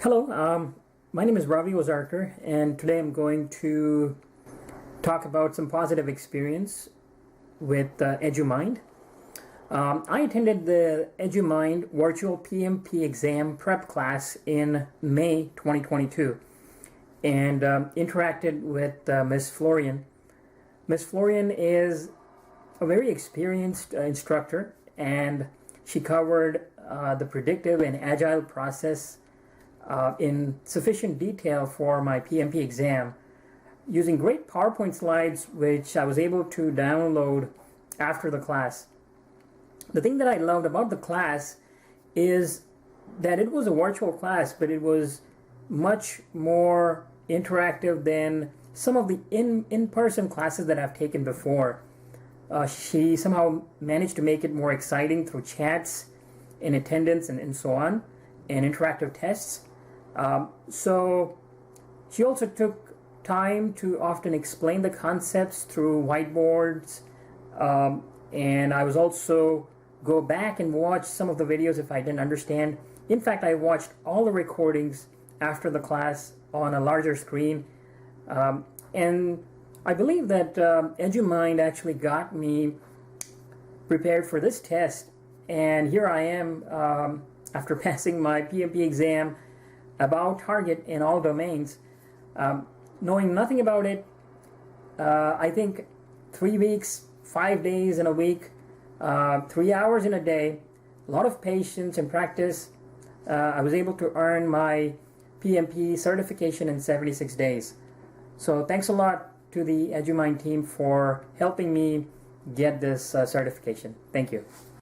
Hello, my name is Ravi Ozarker, and today I'm going to talk about some positive experience with EduMind. I attended the EduMind virtual PMP exam prep class in May 2022 and interacted with Ms. Florian. Ms. Florian is a very experienced instructor, and she covered the predictive and agile process in sufficient detail for my PMP exam using great PowerPoint slides which I was able to download after the class. The thing that I loved about the class is that it was a virtual class, but it was much more interactive than some of the in-person classes that I've taken before. She somehow managed to make it more exciting through chats and attendance and so on, and interactive tests. So she also took time to often explain the concepts through whiteboards, and I was also go back and watch some of the videos if I didn't understand. In fact, I watched all the recordings after the class on a larger screen, and I believe that EduMind actually got me prepared for this test, and here I am after passing my PMP exam about target in all domains. Knowing nothing about it, I think 3 weeks, 5 days in a week, 3 hours in a day, a lot of patience and practice, I was able to earn my PMP certification in 76 days. So thanks a lot to the EduMind team for helping me get this certification. Thank you.